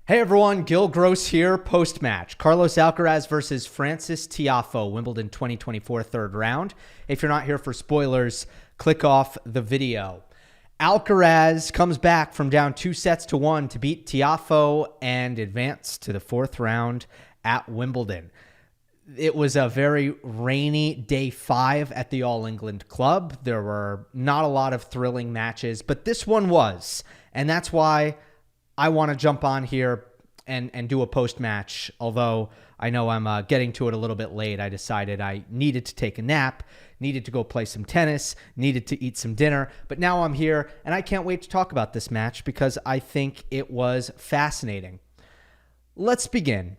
Hey everyone, Gill Gross here, post-match. Carlos Alcaraz versus Frances Tiafoe, Wimbledon 2024 third round. If you're not here for spoilers, click off the video. Alcaraz comes back from down 2-1 to beat Tiafoe and advance to the fourth round at Wimbledon. It was a very rainy day 5 at the All England Club. There were not a lot of thrilling matches, but this one was, and that's why I want to jump on here and do a post-match. Although I know I'm getting to it a little bit late, I decided I needed to take a nap, needed to go play some tennis, needed to eat some dinner. But now I'm here, and I can't wait to talk about this match because I think it was fascinating. Let's begin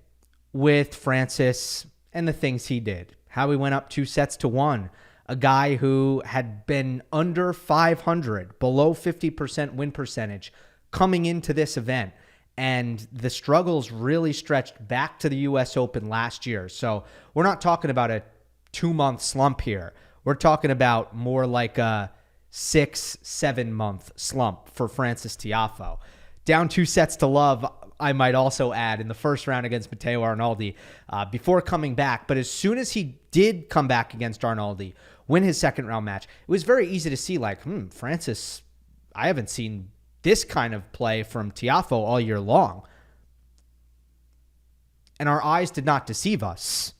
with Frances and the things he did. How he went up 2-1. A guy who had been under 500, below 50% win percentage, coming into this event, and the struggles really stretched back to the U.S. Open last year. So we're not talking about a 2-month slump here. We're talking about more like a 6-7 month slump for Frances Tiafoe. Down 2-0, I might also add, in the first round against Matteo Arnaldi before coming back. But as soon as he did come back against Arnaldi, win his second round match, it was very easy to see like, Frances, I haven't seen this kind of play from Tiafoe all year long. And our eyes did not deceive us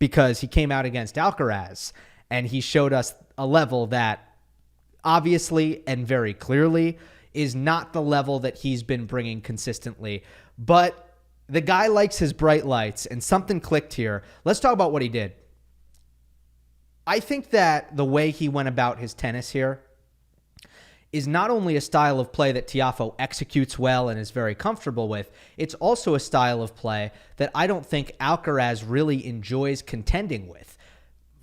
because he came out against Alcaraz and he showed us a level that obviously and very clearly is not the level that he's been bringing consistently. But the guy likes his bright lights, and something clicked here. Let's talk about what he did. I think that the way he went about his tennis here is not only a style of play that Tiafoe executes well and is very comfortable with, it's also a style of play that I don't think Alcaraz really enjoys contending with.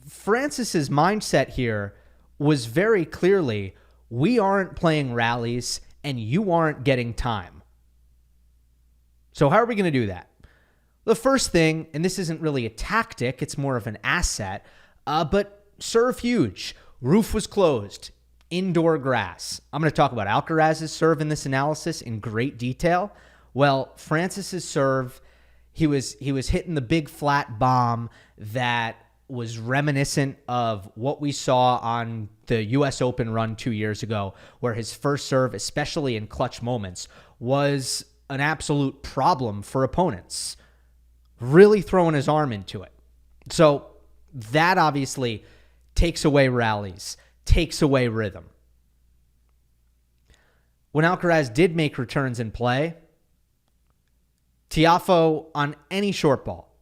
Frances's mindset here was very clearly, we aren't playing rallies and you aren't getting time. So how are we going to do that? The first thing, and this isn't really a tactic, it's more of an asset, but serve huge. Roof was closed. Indoor grass. I'm going to talk about Alcaraz's serve in this analysis in great detail. Well, Frances's serve, he was hitting the big flat bomb that was reminiscent of what we saw on the U.S. Open run 2 years ago, where his first serve, especially in clutch moments, was an absolute problem for opponents. Really throwing his arm into it. So that obviously takes away rallies, takes away rhythm. When Alcaraz did make returns in play, Tiafoe on any short ball,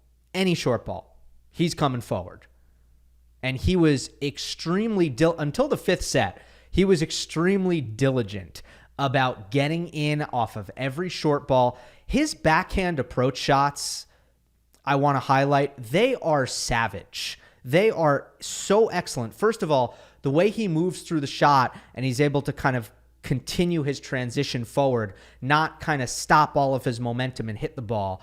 he's coming forward. And he was extremely, until the fifth set, he was extremely diligent about getting in off of every short ball. His backhand approach shots, I want to highlight, they are savage. They are so excellent. First of all, the way he moves through the shot and he's able to kind of continue his transition forward, not kind of stop all of his momentum and hit the ball.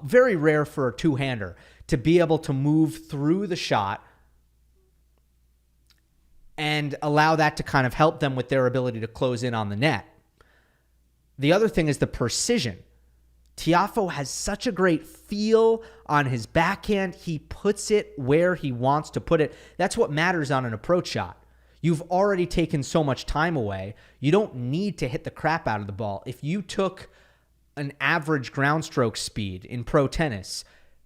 Very rare for a two-hander to be able to move through the shot and allow that to kind of help them with their ability to close in on the net. The other thing is the precision. Tiafoe has such a great feel on his backhand. He puts it where he wants to put it. That's what matters on an approach shot. You've already taken so much time away. You don't need to hit the crap out of the ball. If you took an average ground stroke speed in pro tennis,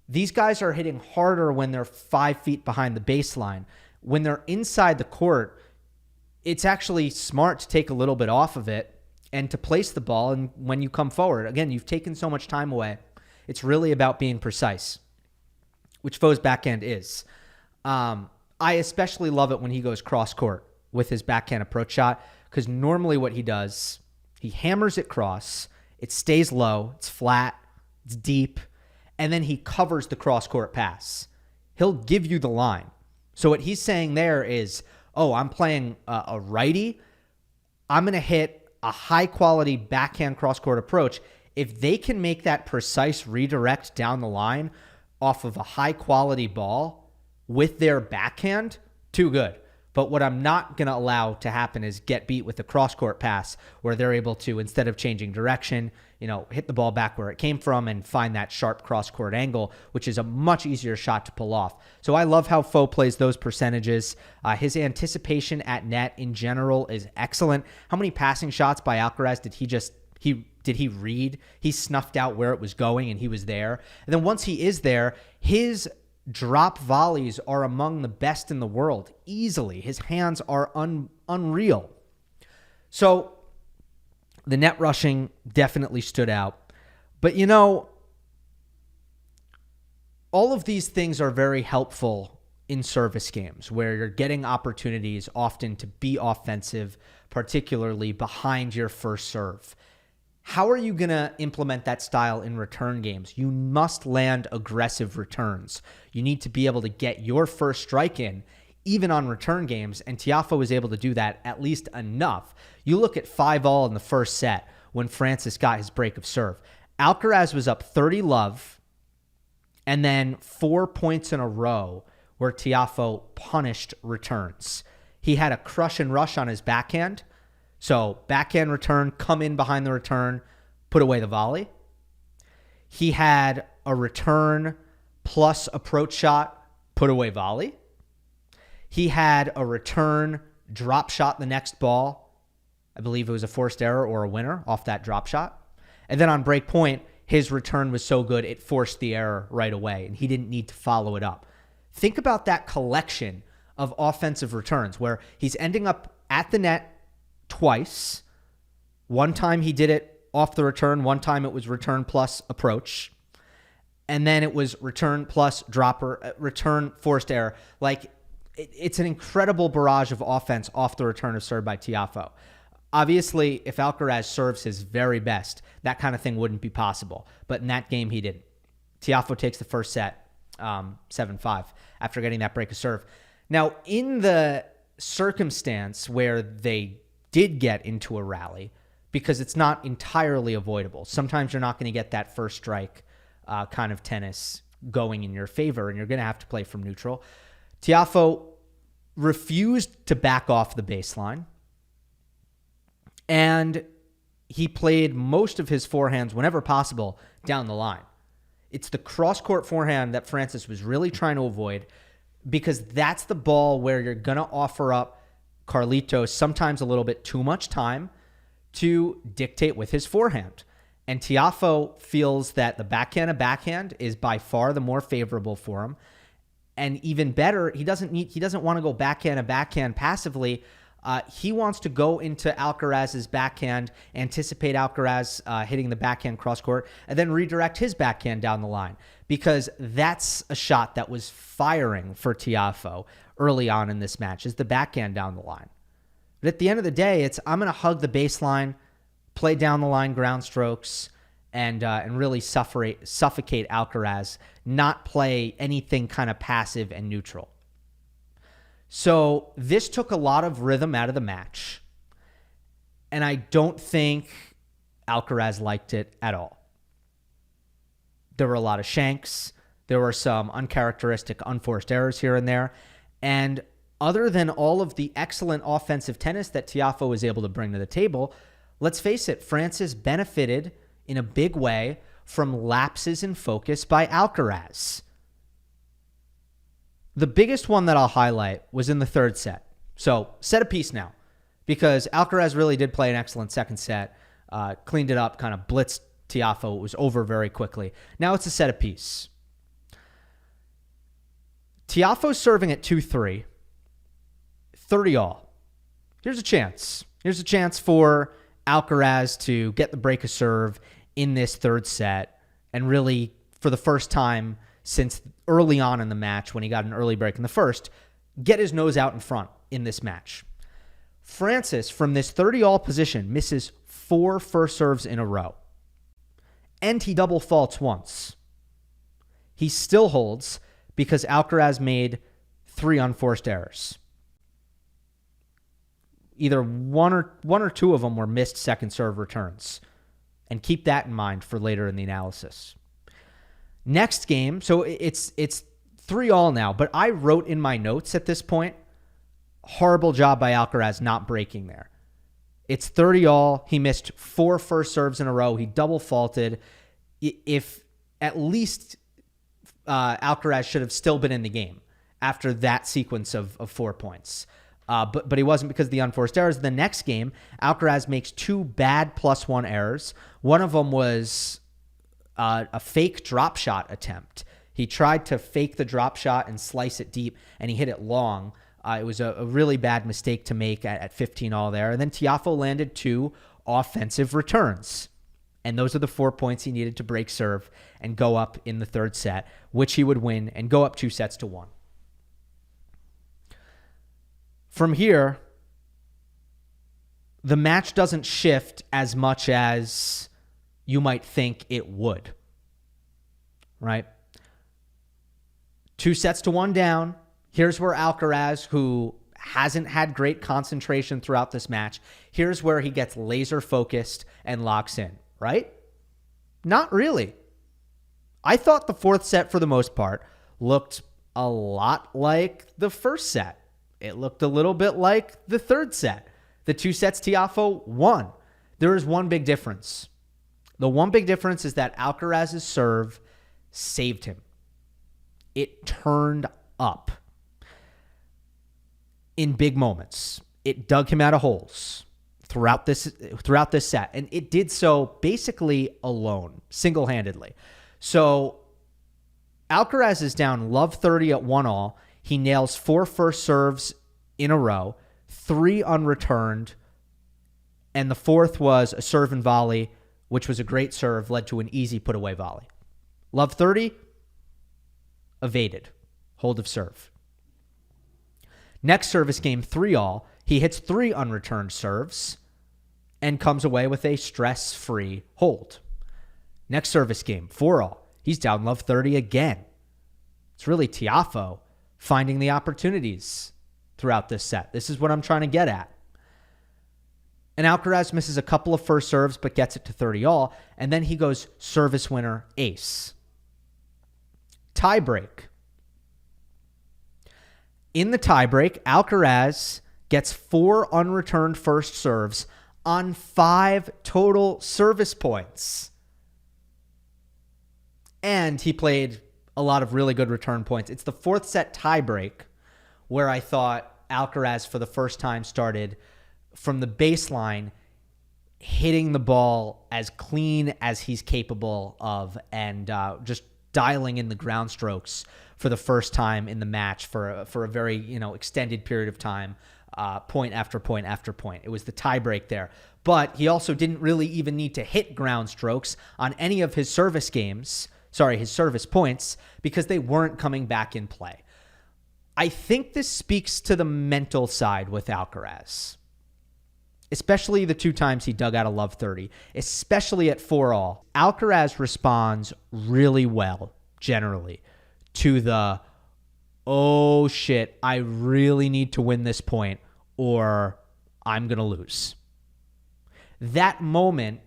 these guys are hitting harder when they're 5 feet behind the baseline. When they're inside the court, it's actually smart to take a little bit off of it and to place the ball. And when you come forward, again, you've taken so much time away. It's really about being precise, which Foe's backhand is. I especially love it when he goes cross court with his backhand approach shot, because normally what he does, he hammers it cross, it stays low, it's flat, it's deep, and then he covers the cross court pass. He'll give you the line. So what he's saying there is, oh, I'm playing a righty, I'm going to hit a high-quality backhand cross-court approach. If they can make that precise redirect down the line off of a high-quality ball with their backhand, too good. But what I'm not going to allow to happen is get beat with a cross-court pass where they're able to, instead of changing direction, hit the ball back where it came from and find that sharp cross-court angle, which is a much easier shot to pull off. So I love how Foe plays those percentages. His anticipation at net in general is excellent. How many passing shots by Alcaraz did he read? He snuffed out where it was going and he was there. And then once he is there, his drop volleys are among the best in the world, easily. His hands are unreal. So the net rushing definitely stood out. But all of these things are very helpful in service games where you're getting opportunities often to be offensive, particularly behind your first serve. How are you going to implement that style in return games? You must land aggressive returns. You need to be able to get your first strike in, even on return games, and Tiafoe was able to do that at least enough. You look at 5-all in the first set when Frances got his break of serve. Alcaraz was up 30-love, and then 4 points in a row where Tiafoe punished returns. He had a crush and rush on his backhand. So backhand return, come in behind the return, put away the volley. He had a return plus approach shot, put away volley. He had a return drop shot the next ball. I believe it was a forced error or a winner off that drop shot. And then on break point, his return was so good it forced the error right away, and he didn't need to follow it up. Think about that collection of offensive returns where he's ending up at the net twice. One time he did it off the return. One time it was return plus approach. And then it was return plus dropper, return forced error. It's an incredible barrage of offense off the return of serve by Tiafoe. Obviously, if Alcaraz serves his very best, that kind of thing wouldn't be possible. But in that game, he didn't. Tiafoe takes the first set 7-5 after getting that break of serve. Now, in the circumstance where they did get into a rally, because it's not entirely avoidable. Sometimes you're not going to get that first strike kind of tennis going in your favor, and you're going to have to play from neutral. Tiafoe refused to back off the baseline, and he played most of his forehands, whenever possible, down the line. It's the cross-court forehand that Frances was really trying to avoid, because that's the ball where you're going to offer up Carlitos sometimes a little bit too much time to dictate with his forehand. And Tiafoe feels that the backhand is by far the more favorable for him. And even better, he doesn't want to go backhand passively. He wants to go into Alcaraz's backhand, anticipate Alcaraz hitting the backhand cross court, and then redirect his backhand down the line, because that's a shot that was firing for Tiafoe early on in this match, is the backhand down the line. But at the end of the day, I'm going to hug the baseline, play down the line ground strokes, and really suffocate Alcaraz, not play anything kind of passive and neutral. So this took a lot of rhythm out of the match, and I don't think Alcaraz liked it at all. There were a lot of shanks. There were some uncharacteristic, unforced errors here and there. And other than all of the excellent offensive tennis that Tiafoe was able to bring to the table, let's face it, Frances benefited in a big way from lapses in focus by Alcaraz. The biggest one that I'll highlight was in the third set. So set a piece now, because Alcaraz really did play an excellent second set, cleaned it up, kind of blitzed Tiafoe. It was over very quickly. Now it's a set a piece. Tiafoe serving at 2-3, 30-all. Here's a chance. Here's a chance for Alcaraz to get the break of serve in this third set, and really, for the first time since early on in the match when he got an early break in the first, get his nose out in front in this match. Frances, from this 30-all position, misses 4 first serves in a row. And he double faults once. He still holds because Alcaraz made 3 unforced errors. Either one or two of them were missed second serve returns. And keep that in mind for later in the analysis. Next game, so it's 3-all now, but I wrote in my notes at this point, Horrible job by Alcaraz not breaking there. It's 30-all. He missed 4 first serves in a row. He double faulted. If at least Alcaraz should have still been in the game after that sequence of 4 points. But he wasn't because of the unforced errors. The next game, Alcaraz makes 2 bad +1 errors. One of them was a fake drop shot attempt. He tried to fake the drop shot and slice it deep, and he hit it long. It was a really bad mistake to make at 15-all there. And then Tiafoe landed 2 offensive returns. And those are the 4 points he needed to break serve and go up in the third set, which he would win and go up 2-1. From here, the match doesn't shift as much as you might think it would, right? 2-1 down. Here's where Alcaraz, who hasn't had great concentration throughout this match, here's where he gets laser focused and locks in, right? Not really. I thought the fourth set, for the most part, looked a lot like the first set. It looked a little bit like the third set. The 2 sets Tiafoe won. There is one big difference. The one big difference is that Alcaraz's serve saved him. It turned up in big moments. It dug him out of holes throughout this set, and it did so basically alone, single-handedly. So Alcaraz is down love 30 at 1-all. He nails 4 first serves in a row, 3 unreturned, and the fourth was a serve and volley, which was a great serve, led to an easy put-away volley. Love 30, evaded, hold of serve. Next service game, 3-all. He hits 3 unreturned serves and comes away with a stress-free hold. Next service game, 4-all. He's down love 30 again. It's really Tiafoe finding the opportunities throughout this set. This is what I'm trying to get at. And Alcaraz misses a couple of first serves, but gets it to 30-all, and then he goes service winner, ace. Tiebreak. In the tiebreak, Alcaraz gets 4 unreturned first serves on 5 total service points. And he played a lot of really good return points. It's the fourth set tiebreak where I thought Alcaraz for the first time started from the baseline hitting the ball as clean as he's capable of and just dialing in the ground strokes for the first time in the match for a very extended period of time, point after point after point. It was the tiebreak there. But he also didn't really even need to hit ground strokes on any of his service points, because they weren't coming back in play. I think this speaks to the mental side with Alcaraz, especially the 2 times he dug out a love 30, especially at 4-all. Alcaraz responds really well, generally, to the, oh shit, I really need to win this point or I'm going to lose. That moment,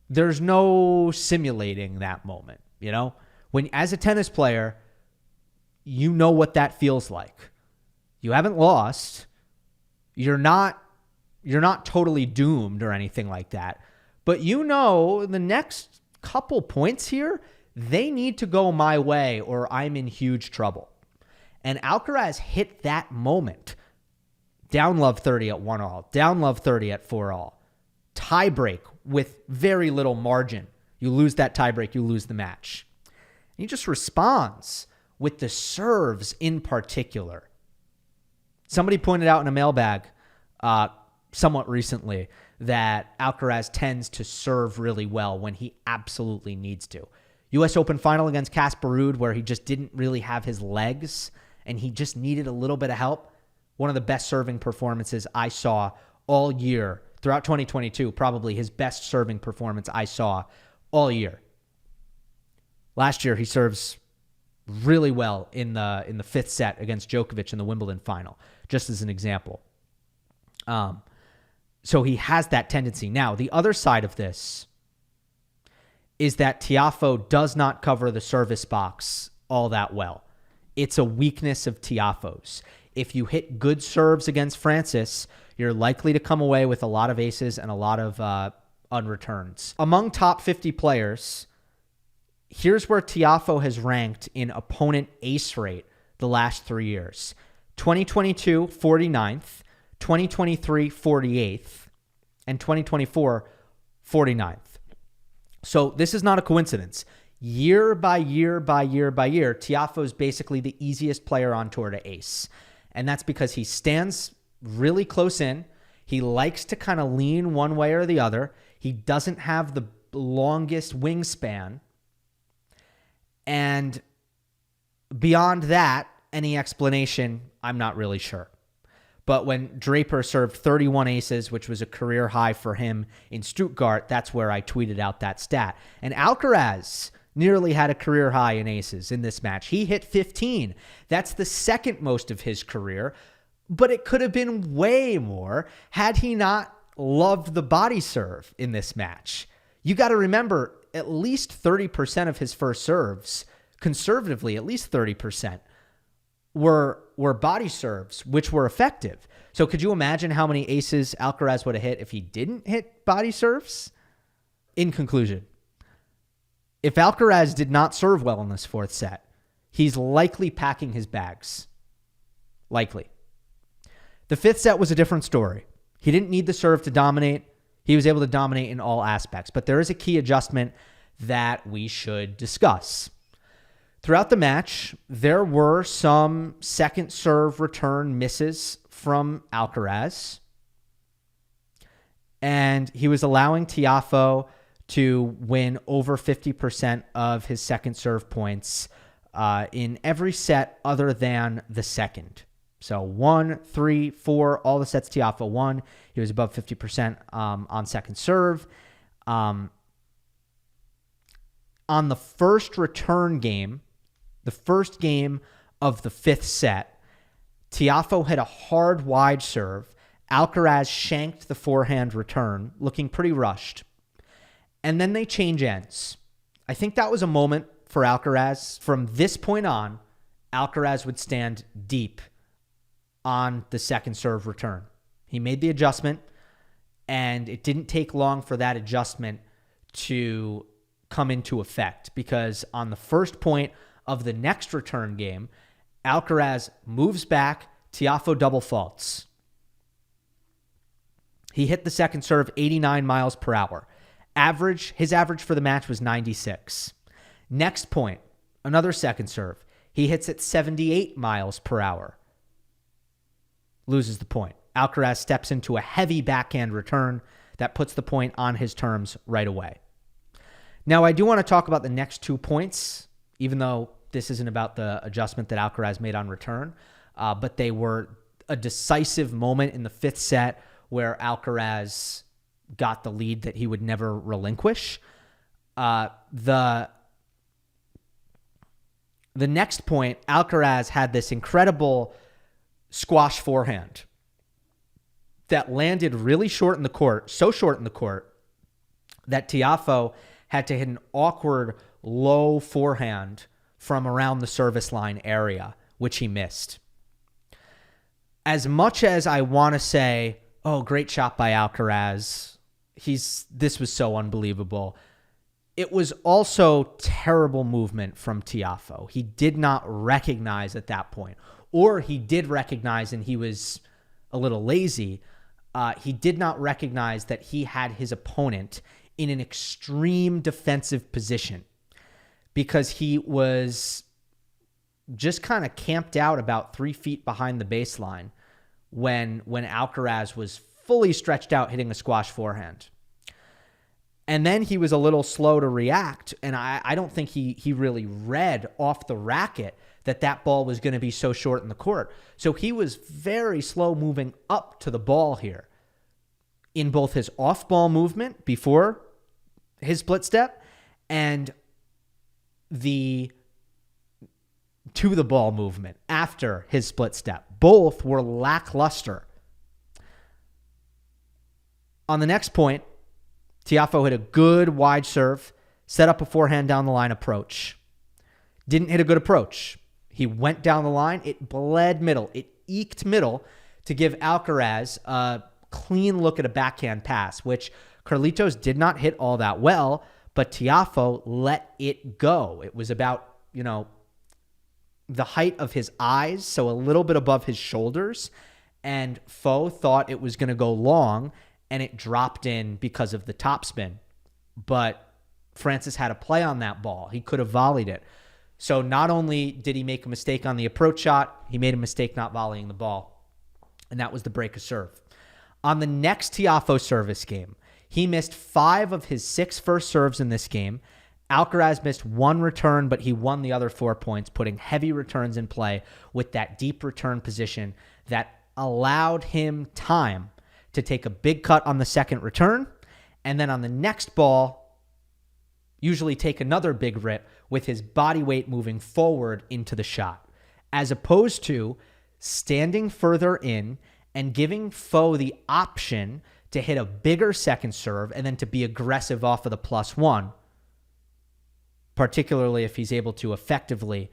there's no simulating that moment, When, as a tennis player, you know what that feels like. You haven't lost. You're not totally doomed or anything like that. But the next couple points here, they need to go my way or I'm in huge trouble. And Alcaraz hit that moment. Down love 30 at 1-all, down love 30 at 4-all. Tiebreak with very little margin. You lose that tiebreak, you lose the match. He just responds with the serves in particular. Somebody pointed out in a mailbag somewhat recently that Alcaraz tends to serve really well when he absolutely needs to. U.S. Open final against Casper Ruud, where he just didn't really have his legs and he just needed a little bit of help. One of the best serving performances I saw all year throughout 2022, probably his best serving performance I saw all year. Last year, he serves really well in the fifth set against Djokovic in the Wimbledon final, just as an example. So he has that tendency. Now, the other side of this is that Tiafoe does not cover the service box all that well. It's a weakness of Tiafoe's. If you hit good serves against Frances, you're likely to come away with a lot of aces and a lot of unreturns. Among top 50 players, here's where Tiafoe has ranked in opponent ace rate the last 3 years. 2022, 49th, 2023, 48th, and 2024, 49th. So this is not a coincidence. Year by year by year by year, Tiafoe is basically the easiest player on tour to ace. And that's because he stands really close in. He likes to kind of lean one way or the other. He doesn't have the longest wingspan. And beyond that, any explanation, I'm not really sure. But when Draper served 31 aces, which was a career high for him in Stuttgart, that's where I tweeted out that stat. And Alcaraz nearly had a career high in aces in this match. He hit 15. That's the second most of his career, but it could have been way more had he not loved the body serve in this match. You got to remember, at least 30% of his first serves, conservatively, at least 30%, were body serves, which were effective. So could you imagine how many aces Alcaraz would have hit if he didn't hit body serves? In conclusion, if Alcaraz did not serve well in this fourth set, he's likely packing his bags. Likely. The fifth set was a different story. He didn't need the serve to dominate. He was able to dominate in all aspects. But there is a key adjustment that we should discuss. Throughout the match, there were some second serve return misses from Alcaraz. And he was allowing Tiafoe to win over 50% of his second serve points in every set other than the second. So 1, 3, 4, all the sets Tiafoe won. He was above 50% on second serve. On the first return game, the first game of the fifth set, Tiafoe hit a hard wide serve. Alcaraz shanked the forehand return, looking pretty rushed. And then they change ends. I think that was a moment for Alcaraz. From this point on, Alcaraz would stand deep on the second serve return. He made the adjustment, and it didn't take long for that adjustment to come into effect, because on the first point of the next return game, Alcaraz moves back, Tiafoe double faults. He hit the second serve 89 miles per hour. His average for the match was 96. Next point, another second serve. He hits at 78 miles per hour. Loses the point. Alcaraz steps into a heavy backhand return that puts the point on his terms right away. Now, I do want to talk about the next 2 points, even though this isn't about the adjustment that Alcaraz made on return, but they were a decisive moment in the fifth set where Alcaraz got the lead that he would never relinquish. The next point, Alcaraz had this incredible squash forehand that landed really short in the court, so short in the court that Tiafoe had to hit an awkward low forehand from around the service line area, which he missed. As much as I want to say, oh, great shot by Alcaraz, this was so unbelievable, it was also terrible movement from Tiafoe. He did not recognize at that point, or he did recognize and he was a little lazy. He did not recognize that he had his opponent in an extreme defensive position, because he was just kind of camped out about 3 feet behind the baseline when Alcaraz was fully stretched out hitting a squash forehand. And then he was a little slow to react, and I don't think he really read off the racket that ball was going to be so short in the court. So he was very slow moving up to the ball here in both his off-ball movement before his split step and the to the ball movement after his split step. Both were lackluster. On the next point, Tiafoe hit a good wide serve, set up a forehand down the line approach. Didn't hit a good approach. He went down the line. It bled middle. It eked middle to give Alcaraz a clean look at a backhand pass, which Carlitos did not hit all that well, but Tiafoe let it go. It was about, the height of his eyes, so a little bit above his shoulders, and Foe thought it was going to go long, and it dropped in because of the topspin. But Frances had a play on that ball. He could have volleyed it. So not only did he make a mistake on the approach shot, he made a mistake not volleying the ball, and that was the break of serve. On the next Tiafoe service game, he missed 5 of his 6 first serves in this game. Alcaraz missed 1 return, but he won the other 4 points, putting heavy returns in play with that deep return position that allowed him time to take a big cut on the second return, and then on the next ball, usually take another big rip with his body weight moving forward into the shot, as opposed to standing further in and giving Foe the option to hit a bigger second serve and then to be aggressive off of the +1, particularly if he's able to effectively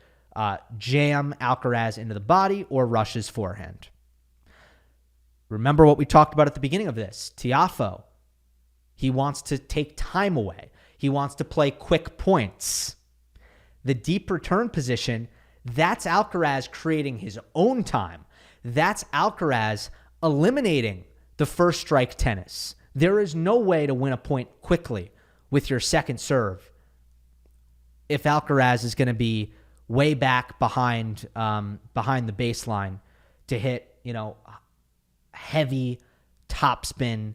jam Alcaraz into the body or rush his forehand. Remember what we talked about at the beginning of this. Tiafoe, he wants to take time away. He wants to play quick points. The deep return position, that's Alcaraz creating his own time. That's Alcaraz eliminating the first strike tennis. There is no way to win a point quickly with your second serve if Alcaraz is going to be way back behind the baseline to hit, heavy topspin,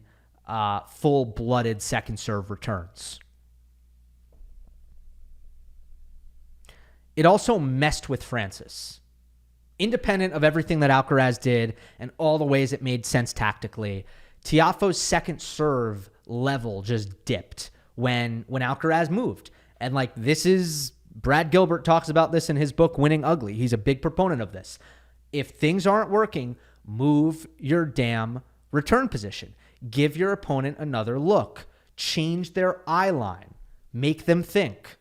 full-blooded second serve returns. It also messed with Frances. Independent of everything that Alcaraz did and all the ways it made sense tactically, Tiafoe's second serve level just dipped when Alcaraz moved. And Brad Gilbert talks about this in his book, Winning Ugly. He's a big proponent of this. If things aren't working, move your damn return position. Give your opponent another look. Change their eye line. Make them think.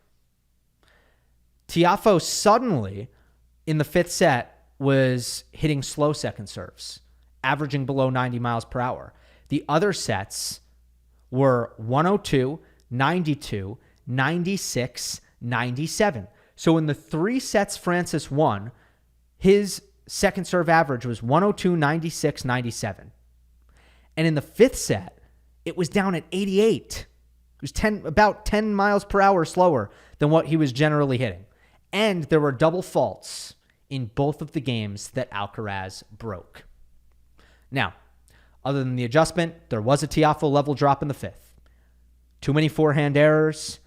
Tiafoe suddenly, in the 5th set, was hitting slow second serves, averaging below 90 miles per hour. The other sets were 102, 92, 96, 97. So in the 3 sets Frances won, his second serve average was 102, 96, 97. And in the 5th set, it was down at 88. It was about 10 miles per hour slower than what he was generally hitting. And there were double faults in both of the games that Alcaraz broke. Now, other than the adjustment, there was a Tiafoe level drop in the 5th. Too many forehand errors,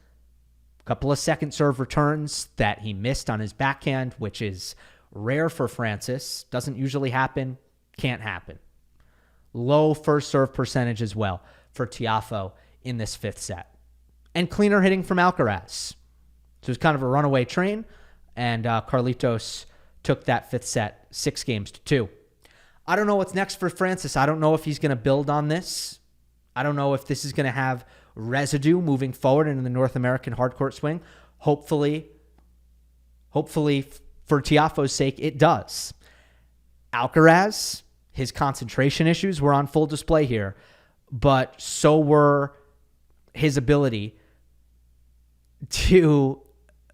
a couple of second serve returns that he missed on his backhand, which is rare for Frances. Doesn't usually happen, can't happen. Low first serve percentage as well for Tiafoe in this 5th set. And cleaner hitting from Alcaraz. So it was kind of a runaway train, and Carlitos took that 5th set 6-2. I don't know what's next for Frances. I don't know if he's going to build on this. I don't know if this is going to have residue moving forward in the North American hardcourt swing. Hopefully, for Tiafoe's sake, it does. Alcaraz, his concentration issues were on full display here, but so were his ability to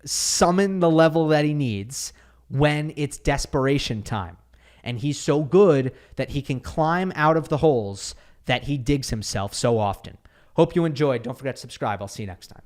summon the level that he needs when it's desperation time. And he's so good that he can climb out of the holes that he digs himself so often. Hope you enjoyed. Don't forget to subscribe. I'll see you next time.